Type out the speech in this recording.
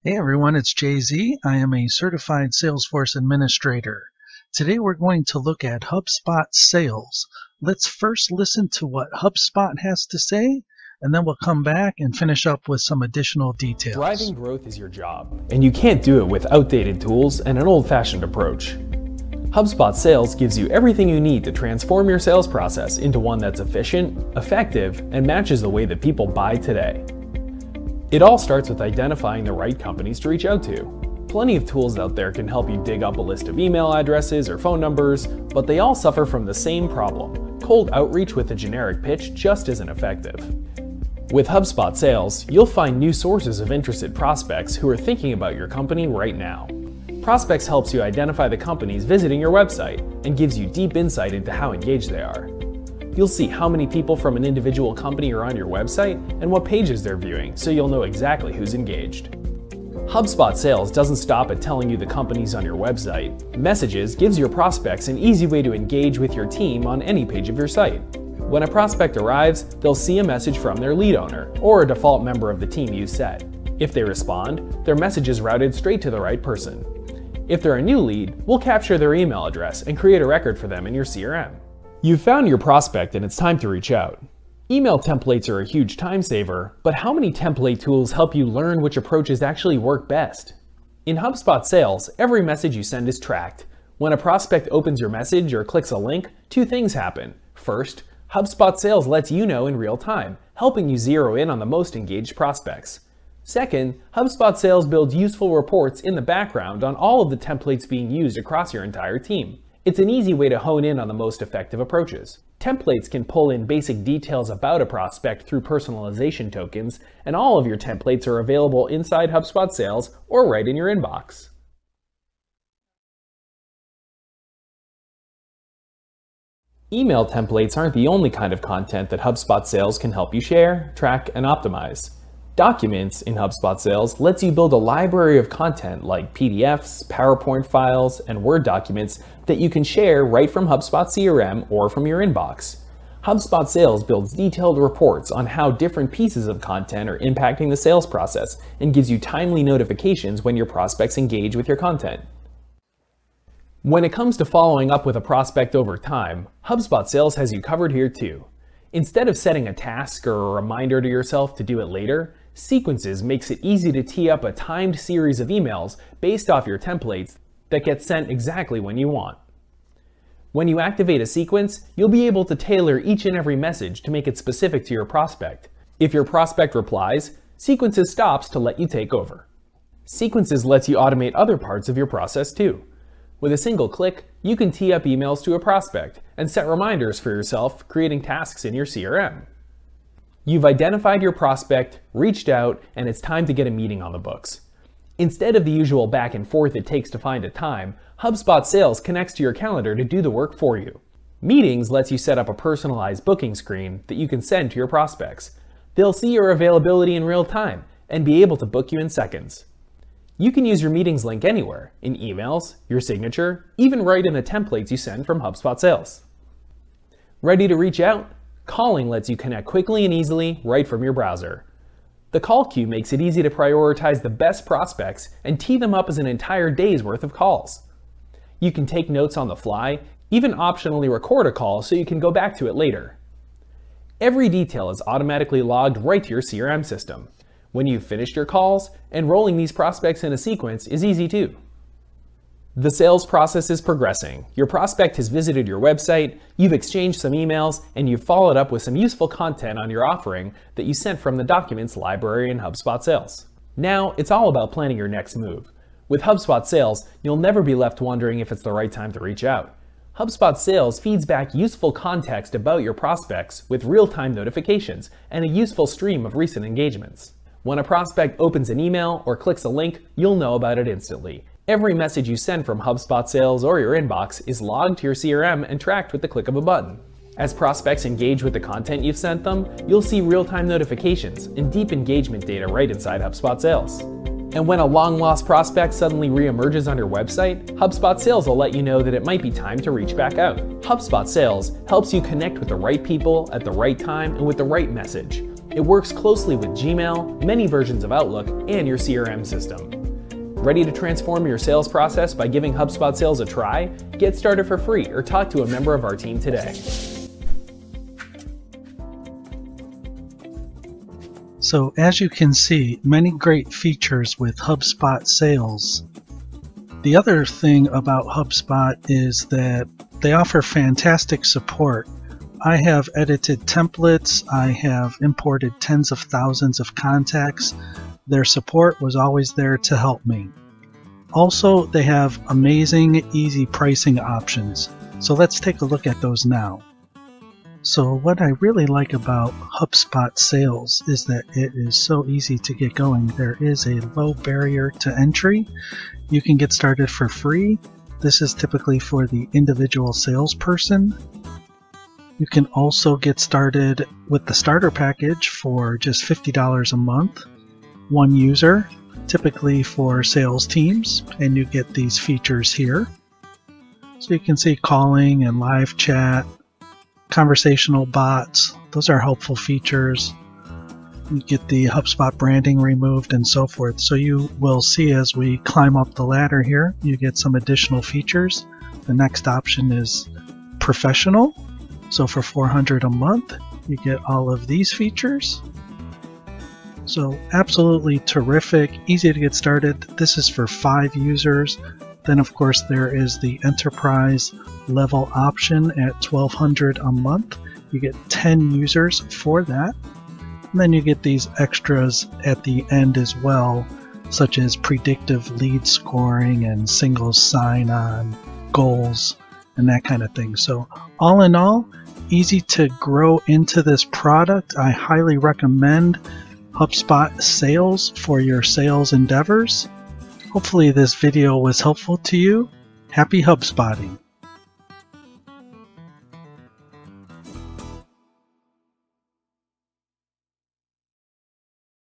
Hey everyone, it's Jay-Z. I am a certified Salesforce administrator. Today we're going to look at HubSpot Sales. Let's first listen to what HubSpot has to say, and then we'll come back and finish up with some additional details. Driving growth is your job, and you can't do it with outdated tools and an old-fashioned approach. HubSpot Sales gives you everything you need to transform your sales process into one that's efficient, effective, and matches the way that people buy today. It all starts with identifying the right companies to reach out to. Plenty of tools out there can help you dig up a list of email addresses or phone numbers, but they all suffer from the same problem. Cold outreach with a generic pitch just isn't effective. With HubSpot Sales, you'll find new sources of interested prospects who are thinking about your company right now. Prospects helps you identify the companies visiting your website and gives you deep insight into how engaged they are. You'll see how many people from an individual company are on your website and what pages they're viewing, so you'll know exactly who's engaged. HubSpot Sales doesn't stop at telling you the companies on your website. Messages gives your prospects an easy way to engage with your team on any page of your site. When a prospect arrives, they'll see a message from their lead owner or a default member of the team you set. If they respond, their message is routed straight to the right person. If they're a new lead, we'll capture their email address and create a record for them in your CRM. You've found your prospect and it's time to reach out. Email templates are a huge time saver, but how many template tools help you learn which approaches actually work best? In HubSpot Sales, every message you send is tracked. When a prospect opens your message or clicks a link, two things happen. First, HubSpot Sales lets you know in real time, helping you zero in on the most engaged prospects. Second, HubSpot Sales builds useful reports in the background on all of the templates being used across your entire team. It's an easy way to hone in on the most effective approaches. Templates can pull in basic details about a prospect through personalization tokens, and all of your templates are available inside HubSpot Sales or right in your inbox. Email templates aren't the only kind of content that HubSpot Sales can help you share, track, and optimize. Documents in HubSpot Sales lets you build a library of content like PDFs, PowerPoint files, and Word documents that you can share right from HubSpot CRM or from your inbox. HubSpot Sales builds detailed reports on how different pieces of content are impacting the sales process and gives you timely notifications when your prospects engage with your content. When it comes to following up with a prospect over time, HubSpot Sales has you covered here too. Instead of setting a task or a reminder to yourself to do it later, Sequences makes it easy to tee up a timed series of emails based off your templates that get sent exactly when you want. When you activate a sequence, you'll be able to tailor each and every message to make it specific to your prospect. If your prospect replies, Sequences stops to let you take over. Sequences lets you automate other parts of your process too. With a single click, you can tee up emails to a prospect and set reminders for yourself, creating tasks in your CRM. You've identified your prospect, reached out, and it's time to get a meeting on the books. Instead of the usual back and forth it takes to find a time, HubSpot Sales connects to your calendar to do the work for you. Meetings lets you set up a personalized booking screen that you can send to your prospects. They'll see your availability in real time and be able to book you in seconds. You can use your meetings link anywhere, in emails, your signature, even right in the templates you send from HubSpot Sales. Ready to reach out? Calling lets you connect quickly and easily right from your browser. The call queue makes it easy to prioritize the best prospects and tee them up as an entire day's worth of calls. You can take notes on the fly, even optionally record a call so you can go back to it later. Every detail is automatically logged right to your CRM system. When you've finished your calls, enrolling these prospects in a sequence is easy too. The sales process is progressing. Your prospect has visited your website, you've exchanged some emails, and you've followed up with some useful content on your offering that you sent from the documents library in HubSpot Sales. Now, it's all about planning your next move. With HubSpot Sales, you'll never be left wondering if it's the right time to reach out. HubSpot Sales feeds back useful context about your prospects with real-time notifications and a useful stream of recent engagements. When a prospect opens an email or clicks a link, you'll know about it instantly. Every message you send from HubSpot Sales or your inbox is logged to your CRM and tracked with the click of a button. As prospects engage with the content you've sent them, you'll see real-time notifications and deep engagement data right inside HubSpot Sales. And when a long-lost prospect suddenly re-emerges on your website, HubSpot Sales will let you know that it might be time to reach back out. HubSpot Sales helps you connect with the right people at the right time and with the right message. It works closely with Gmail, many versions of Outlook, and your CRM system. Ready to transform your sales process by giving HubSpot Sales a try? Get started for free or talk to a member of our team today. So as you can see, many great features with HubSpot Sales. The other thing about HubSpot is that they offer fantastic support. I have edited templates, I have imported tens of thousands of contacts. Their support was always there to help me. Also, they have amazing, easy pricing options. So let's take a look at those now. So what I really like about HubSpot Sales is that it is so easy to get going. There is a low barrier to entry. You can get started for free. This is typically for the individual salesperson. You can also get started with the starter package for just $50 a month. One user, typically for sales teams, and you get these features here. So you can see calling and live chat, conversational bots. Those are helpful features. You get the HubSpot branding removed and so forth. So you will see as we climb up the ladder here, you get some additional features. The next option is professional. So for $400 a month, you get all of these features. So absolutely terrific, easy to get started. This is for 5 users. Then of course there is the enterprise level option at $1,200 a month. You get 10 users for that. And then you get these extras at the end as well, such as predictive lead scoring and single sign-on, goals, and that kind of thing. So all in all, easy to grow into this product. I highly recommend HubSpot Sales for your sales endeavors. Hopefully this video was helpful to you. Happy HubSpotting!